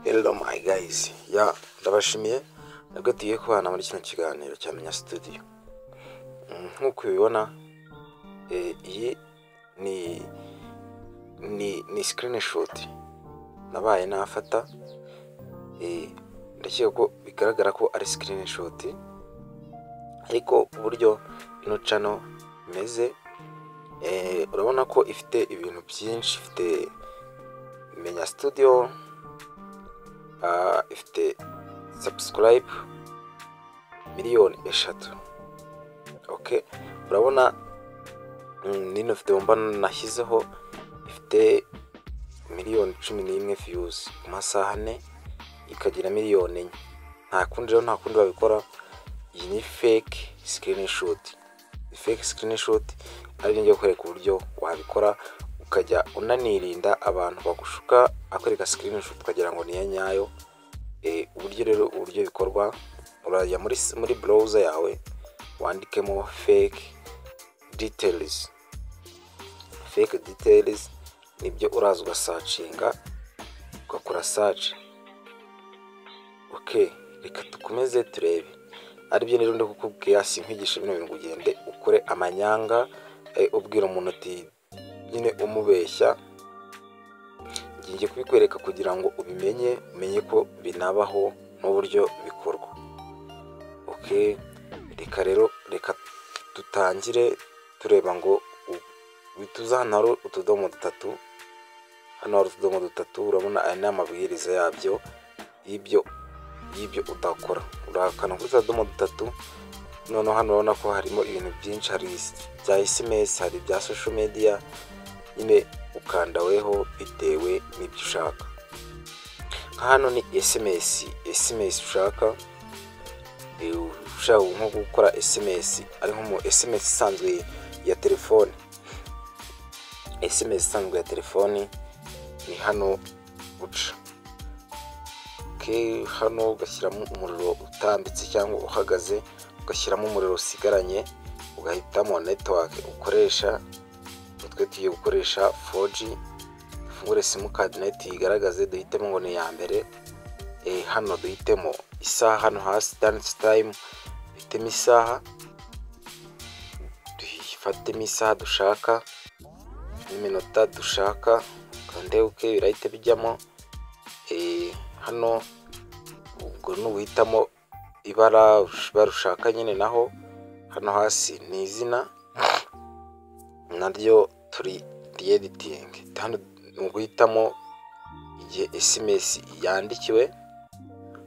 Hello my guys, ndabashimiye nabwo tugiye kubana muri kino kiganiro cya Menya Studio. Nkuko ubibona iyi ni screenshot nabaye nafata, ndakeka ko bigaragara ko ari screenshot, ariko uburyo ino channel imeze urabona ko ifite ibintu byinshi, ifite Menya Studio, ifite subscribe miliyoni 3. Okay, urabona nino video mba nashyizeho ifite miliyoni 11 views ku masaha 4, ikagira miliyoni 4. Nta kundi babikora. Iyi ni fake screenshot. Fake screenshot ari ngiye kwereka uburyo wabikora ukajya unanirinda abantu bagushuka akwereka screenshot ukagira ngo ni nyayo. Uburyo bikorwa, urajya muri browser yawe wandikemo fake details. Fake details nibyo uraza ugasearchinga, ugakora search. Okay, reka tukomeze turebe. Aribyo rero ndi kukubwira, sinkwigisha bino bintu ugende ukore amanyanga ubwira umuntu ati nyine umubeshya. Ngiye kubikwereka kugira ngo umenye ko binabaho n'uburyo bikorwa. Okay, reka tutangire tureba ngo bituza hano utudomo dutatu. Hano hari utudomo dutatu, urabona aya ni amabwiriza yabyo y'ibyo udakora. Urakana kuri utudomo dutatu. None hano urabona ko harimo ibintu byinshi, hari bya SMS, hari bya social media, nyine ukandaweho bitewe n'ibyo ushaka. Hano ni SMS ushaka. Ushaka nko gukora SMS ari nko mu SMS isanzwe ya telefone. SMS isanzwe ya telefone ni hano uca. Okay, hano ugashyiramo umuriro utambitse cyangwa uhagaze, ugashyiramo umuriro usigaranye, ugahitamo network ukoresha. Twe tugiye gukoresha 4G. Fungure sim card net igaragaze, duhitemo ngo ni ya mbere. Hano duhitemo isaha, hano hasi dance time duhitemo isaha, dufatemo isaha dushaka n'iminota dushaka, kandi okay birahita bijyamo. Hano ubwo nuhitamo ibara barushaka nyine, naho hano hasi ni izina naryo turi editing. Hano nuguhitamo igihe SMS yandikiwe.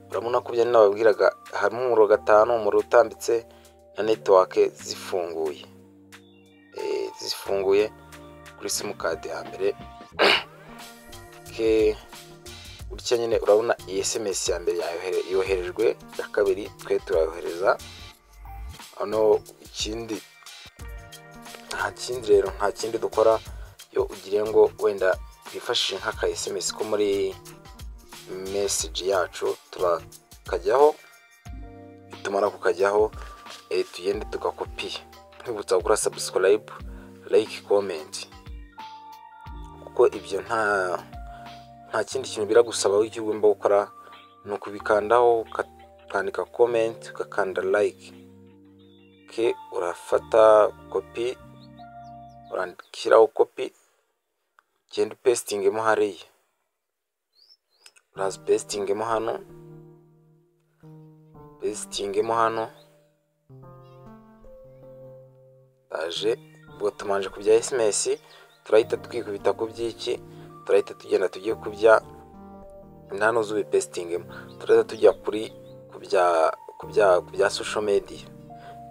Urabona ko byane nababwiraga harimo umuriro 5, umuriro utambitse na network zifunguye. Zifunguye kuri sim card ya mbere. Okay, utya nyine urabona iyi SMS ya mbere yoherejwe, ya kabiri twe turayohereza. Hano ikindi nta kindi dukora, yo ugire ngo wenda twifashishe nk'aka SMS ko muri message yacu, turakajyaho. Bitumara kukajyaho tugende tugakopiye. Twibutsa gukora subscribe, like, comment, kuko ibyo nta kindi kintu biragusaba. Icyo ugomba gukora ni ukubikandaho, ukandika comment, ugakanda like. Okay, urafata copy, urandikiraho copy, genda pastingemo hariya. Uraza pastingemo hano, daje ubwo tumanje kubya SMS. Turahita twikubita ku byiki, turahita tugenda tugiye kubya nano zubi pastingemo. Turahita tujya kubya social media.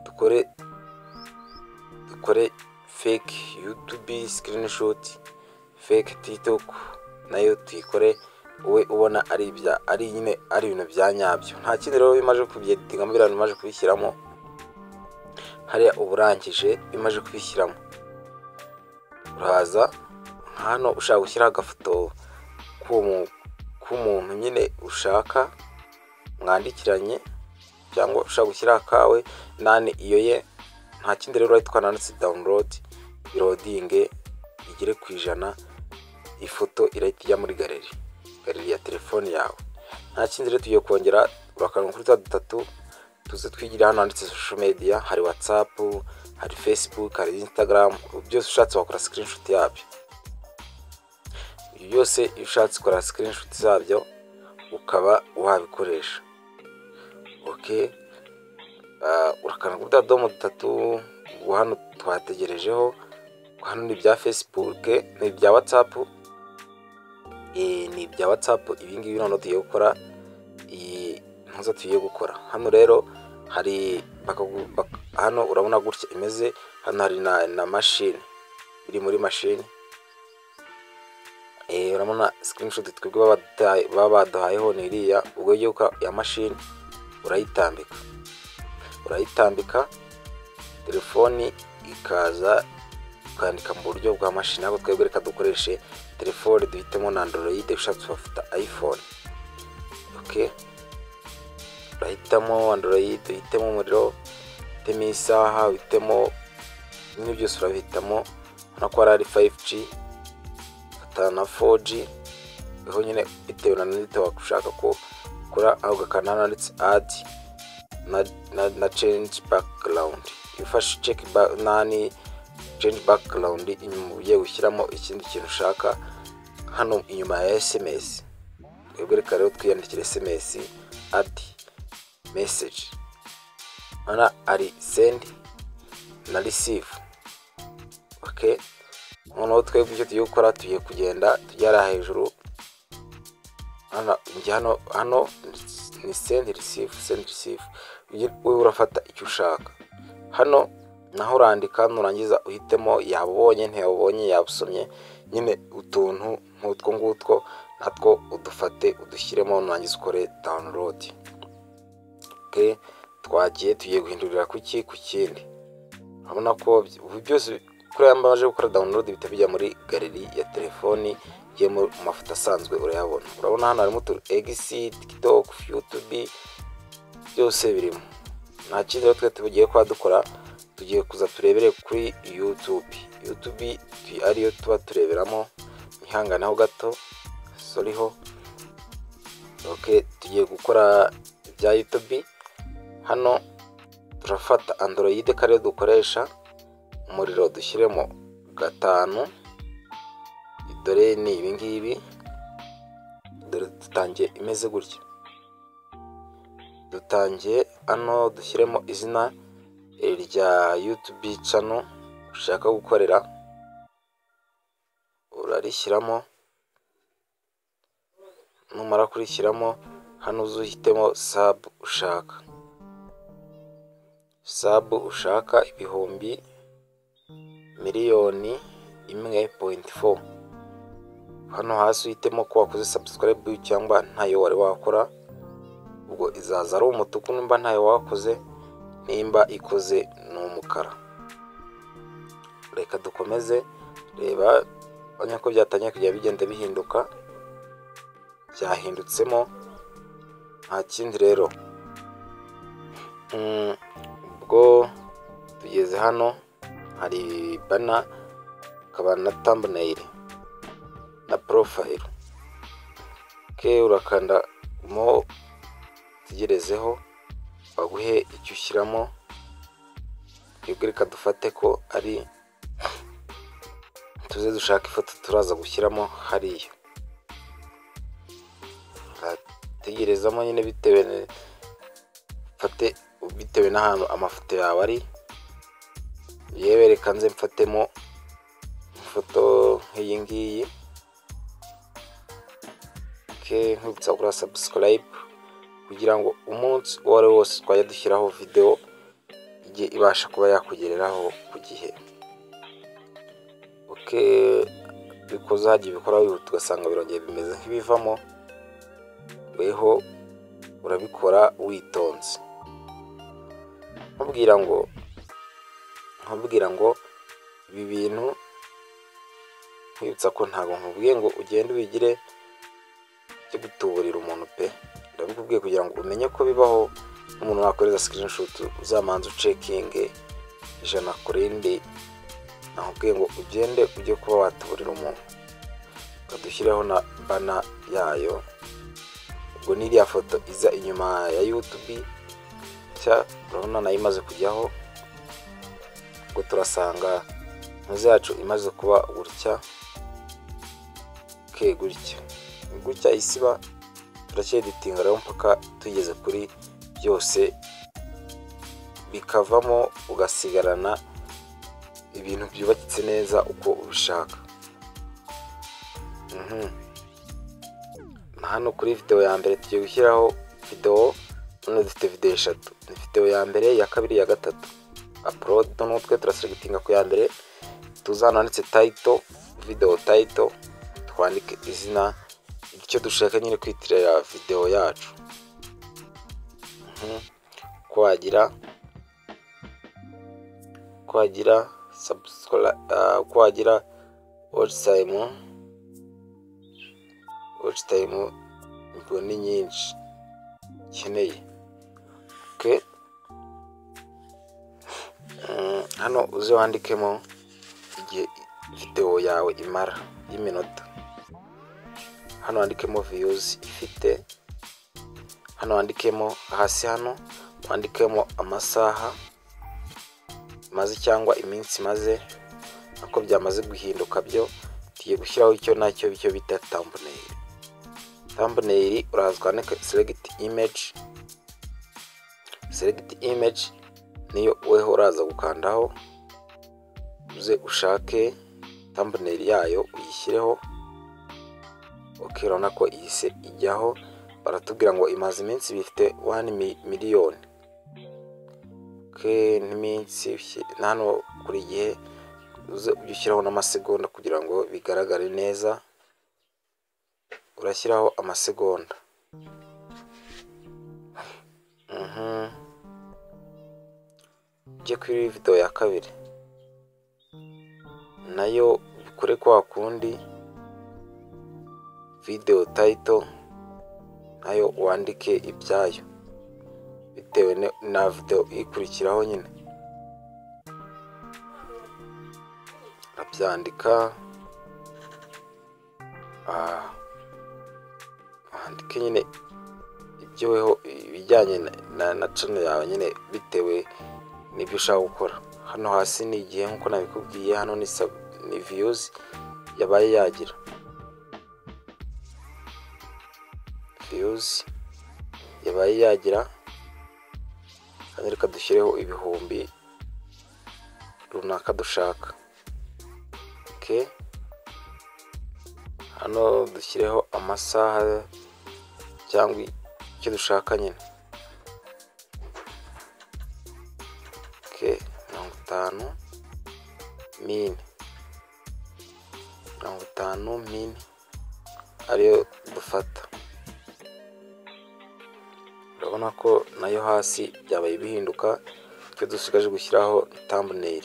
Dukore fake YouTube screenshot, fake TikTok nayo tuyikore. Uwe ubona ari ibintu bya nyabyo. Nta kindi rero bimaje kubyeditinga, mbira bimaje kubishyiramo hariya uburangije, bimaje kubishyiramo. Uraza hano ushaka gushyira agafoto k'umuntu nyine ushaka mwandikiranye, cyangwa ushaka gushyira akawe nane iyo ye. Nta kindi rero urahita ukanditse download, loading igere ku 100, ifoto irahita ijya muri galeri. galeri ya telefone yawe. Nta kindi rero tugiye kongera urakanda kuri twa dutatu tuze twigira hano handitse social media, hari WhatsApp, hari Facebook, hari Instagram, byose ushatse wakora screenshot yabyo. Byose iyo ushatse ukora screenshot zabyo ukaba wabikoresha. Okay, urakanda kuri domo dutatu hano twategerejeho. Hano ni bya Facebook, ni bya WhatsApp, ni bya WhatsApp. Ibi ngibi none tugiye gukora ntuza tugiye gukora hano rero. Hari hano urabona gutya imeze. Hano hari na machine iri muri machine. Urabona screenshot twebwe baba baduhayeho ni iriya. Ubwo ugiye gukora ya machine urayitambika telefoni ikaza ukandika mu buryo bwa machine. Nako twebwe reka dukoreshe telefone duhitemo na Android, ushatse ufata iPhone. Okay, urahitamo Android, uhitemo umuriro, uhitemo isaha, uhitemo ibintu byose urabihitamo. Hano ko ari 5G na 4G, aho nyine bitewe na network ushaka ko ukora. Aho gakana handitse add na change background. Ifashe check nani change background inyuma ugiye gushyiramo ikindi kintu ushaka. Hano inyuma ya SMS twebwe reka rero twiyandikire SMS add message. Hano ari send na receive. Okay, noneho twebwe icyo tugiye gukora tugiye kugenda tujyara hejuru. Hano ni send receive, send receive. Wewe urafata icyo ushaka. Hano naho urandika, nurangiza uhitemo yabonye ntiyabonye yabusomye, nyine utuntu nk'utwo ngutwo natwo udufate udushyiremo, nurangiza ukore download. Okay, twagiye tugiye guhindurira ku kindi. Urabona ko byose kuri yambaje gukora download bita bijya muri galeri ya telefoni ye mu mafoto asanzwe urayabona. Urabona hano harimo X, TikTok, YouTube, byose birimo. Nta kindi twe tugiye kwa dukora, tugiye kuza turebere kuri YouTube ariyo tuba tureberamo. Ihanganaho gato soriho. Okay, tugiye gukora bya YouTube. Hano turafata Android kare dukoresha, umuriro dushyiremo 5. Dore ni ibi ngibi, dore dutangiye imeze gutya. Dutangiye hano dushyiremo izina rya YouTube channel ushaka gukorera, urarishyiramo. Numara kurishyiramo hano uzuhitemo sub ushaka. Sub ushaka 1,000,000.4. Hano hasi uhitemo ko wakoze subscribe cyangwa ntayo wari wakora. Ubwo izaza ari umutuku nimba ntayo wakoze, nimba ikoze n'umukara. Reka dukomeze. Reba abanya ko byatangiye kujya bigenda bihinduka. Byahindutsemo nta kindi rero. Ubwo tugeze hano hari banner, akaba na thumbnail na profile. Okay, urakanda mo tugerezeho baguhe icyo ushyiramo. Reka dufate ko ari tuze dushaka ifoto turaza gushyiramo hariya. Tegerezamo nyine bitewe n'ahantu amafoto yawe ari. Yewe reka nze mfatemo ifoto nk'iyi ngiyi. Okay, nkubitsa kuri subscribe kugira ngo umunsi wari wose twajya dushyiraho video igiye ibasha kuba yakugereraho ku gihe. Okay, bikoze hagiye bikora wihuta ugasanga birongeye bimeze nk'ibivamo. Weho urabikora witonze. nkubwira ngo ibi bintu nkibutsa ko ntabwo nkubwiye ngo ugende wigire cyo gutuburira umuntu pe. Ndabikubwiye kugira ngo umenye ko bibaho. Umuntu wakoreza screenshot uzamanza ucekinge ijana kurindi. Nakubwiye ngo ugende ujye kuba watuburira umuntu. reka dushyireho na bana yayo. Ubwo n'iriya foto iza inyuma ya YouTube urabona nayo imaze kujyaho. Ubwo turasanga muze yacu imaze kuba gutya. Gutya isiba turacyeditinga rero mpaka tugeze kuri byose bikavamo, ugasigarana ibintu byubakitse neza uko ubishaka. Hano kuri video ya mbere tugiye gushyiraho video. None dufite video eshatu, ni video ya mbere, ya kabiri, ya gatatu. Upload n'utwe turaselectinga ku ya mbere, tuzananditse title, video title, twandike izina icyo dushaka nyine kwitirira video yacu. Kwagira subscribe, kwagira watch time ubwo ni nyinshi keneye. Hano uze wandikemo igihe video yawe imara y'iminota. Hano wandikemo views ifite, hano wandikemo hasi, hano wandikemo amasaha maze cyangwa iminsi maze, ako byamaze guhinduka byo tugiye gushyiraho icyo nacyo bicyo bita thumbnail. Thumbnail uraza kwandika select image, niyo weho uraza gukandaho uze ushake thumbnail yayo uyishyireho. Urabona ko ihise ijyaho, baratubwira ngo imaze iminsi bifite 1 miliyoni. N'iminsi hano kuri gihe uze ushyiraho n'amasegonda kugira ngo bigaragare neza. Urashyiraho amasegonda. Ujye kuri video ya kabiri nayo bikore kwa kundi. Video title nayo wandike ibyayo bitewe na video ikurikiraho nyine. Abyandika andike nyine ibyo bijyanye na channel yawe nyine bitewe n'ibyo ushaka gukora. Hano hasi ni igihe nkuko nabikubwiye, hano ni views yabaye yagira. Kandi reka dushyireho ibihumbi runaka dushaka. Hano dushyireho amasaha cyangwa icyo dushaka nyine. 50 min ariyo dufata. Urabona ko nayo hasi byabaye bihinduka, icyo dusigaje gushyiraho thumbnail.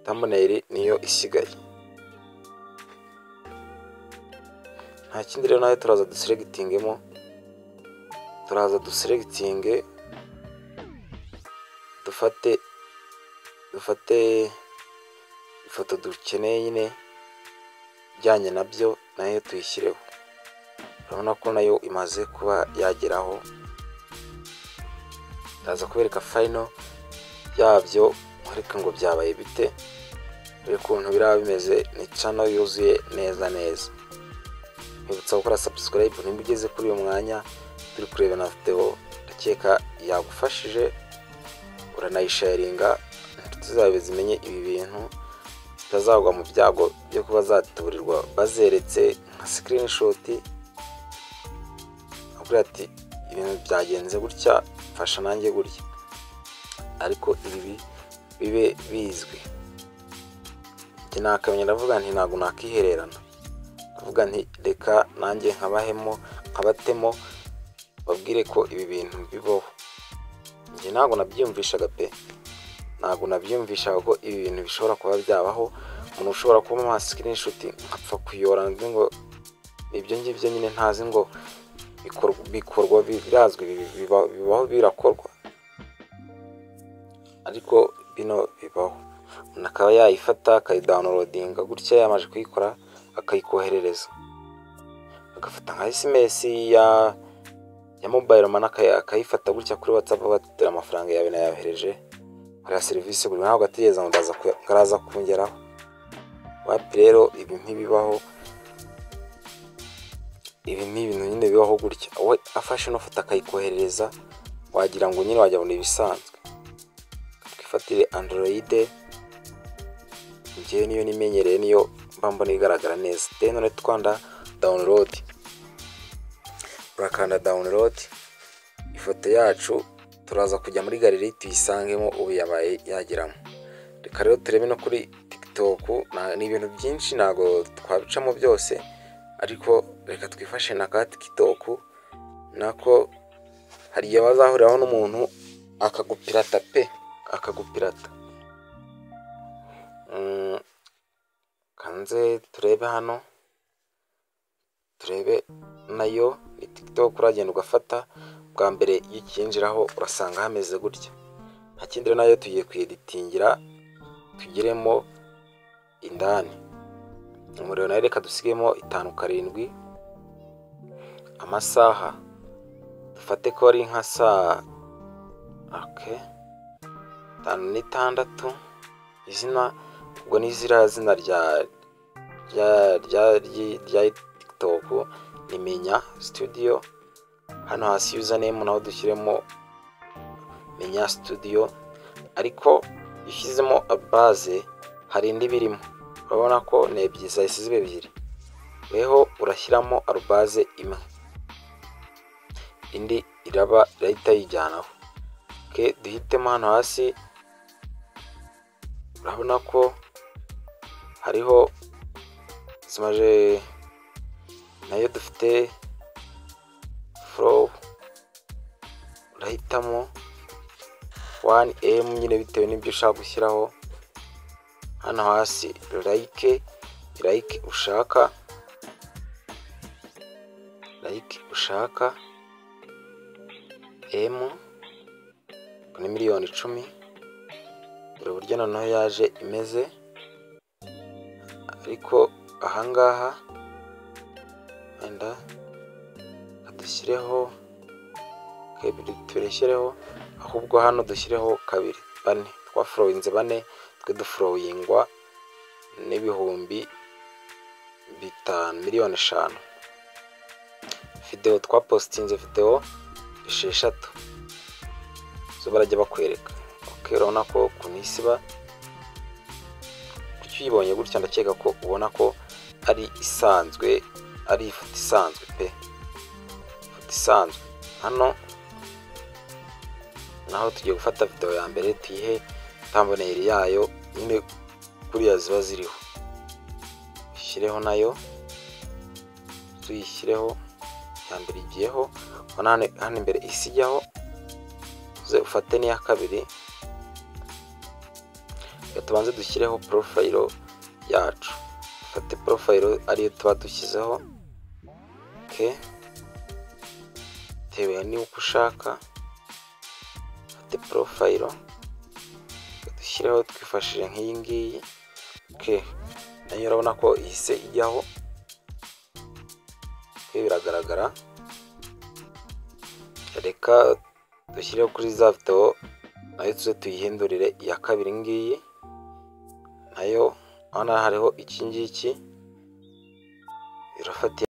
Thumbnail niyo isigaye. Nta kindi rero nayo turaza duselectingemo, dufate ifoto dukeneye nyine ijyanye nabyo nayo tuyishyireho. Urabona ko nayo imaze kuba yageraho. Ndaza kubereka final yabyo, ariko ngo byabaye bite, ukuntu biraba bimeze. Ni channel yuzuye neza. Nibutsa gukora subscribe nimba ugeze kuri uyu mwanya turi kureba na video, ndakeka yagufashije. Uranayisharinga inshuti zawe zimenye ibi bintu, zitazagwa mu byago byo kuba zatuburirwa bazeretse nka screenshot avuga ati ibintu byagenze gutya, fasha nanjye gutya. Ariko ibi bibe bizwi. Iki nakamenya ndavuga nti ntago nakihererana, ndavuga nti reka nanjye nkabatemo babwire ko ibi bintu bibaho. Njye ntago nabyumvishaga pe, ntago nabyumvishaga ko ibi bintu bishobora kuba byabaho. Umuntu ushobora kuba mu screenshot apfa kuyora ngo ibyo ngibyo nyine ntazi ngo bikorwa birazwi, bibaho birakorwa, ariko bino bibaho. umuntu akaba yayifata akayidawunirodinga gutya, yamaze kuyikora akayikoherereza, agafata nka SMS ya mobile money akayifata gutya kuri WhatsApp, batera amafaranga yawe nayahereje, hari serivisi buri naho gategeza ngo ndaza kongeraho. Wapi rero ibi ntibibaho, ibi ni ibintu nyine bibaho gutya, we afashe no foto akayikoherereza wagira ngo nyine wajya bona ibisanzwe. Twifatire Android, ngiye niyo nimenyereye, niyo mbambona igaragara neza. None twanda download, urakanda download ifoto yacu, turaza kujya muri galeri tuyisangemo ubu yabaye yageramo. Reka rero turebe no kuri TikTok, ni ibintu byinshi nago twabicamo byose, ariko reka twifashe na ka TikTok nako hari igihe bazahuriraho n'umuntu akagupirata pe, akagupirata. Kanze turebe hano, turebe nayo ni TikTok. Uragenda ugafata bwa mbere yikinjiraho urasanga hameze gutya, nta kindi nayo tugiye kuyeditingira tugiremo indani. Umuriro nayo reka dusigemo 5-7 amasaha, dufate ko ari nka saa 5-6. Izina ubwo ni zina rya TikTok ni Menya Studio. Hano hasi username naho dushyiremo Menya Studio, ariko ishyizemo base hari indi birimo, urabona ko ne ebyiri zahise zibe 2, weho urashyiramo arubase imwe, indi irahita yijyanaho. Duhitemo hano hasi, urabona ko hariho zimaje nayo dufite flow, urahitamo 1M nyine bitewe n'ibyo ushaka gushyiraho. Hano hasi like ushaka, M ni 10,000,000. Dore uburyo noneho yaje imeze, ariko ahangaha wenda dushyireho tureshyereho, ahubwo hano dushyireho 2 4 twaflowinze 4, twe duflowingwa n'ibihumbi 5 miliyoni 5. Video twapostinze video 6 zo barajya bakwereka. Urabona ko kunisiba kucyo uyibonye gutya, ndakeka ko ubona ko ari isanzwe, ari ifoto isanzwe pe, ifoto isanzwe. Hano naho tugiye gufata video ya mbere tuyihe thumbnail yayo nyine kuriya ziba ziriho, ishyireho nayo tuyishyireho ya mbere igiyeho, hano imbere isijyaho, uze ufate n'iya kabiri, tubanze dushyireho profile yacu, ufate profile ariyo tuba dushyizeho. Tewe ni uko ushaka, ufate profile dushyireho twifashije nk'iyi ngiyi. Nayo urabona ko ihise ijyaho, biragaragara. Reka dushyireho kuri za video nayo tuze tuyihindurire iya kabiri ngiyi, nayo hano hariho iki ngiki irafatiye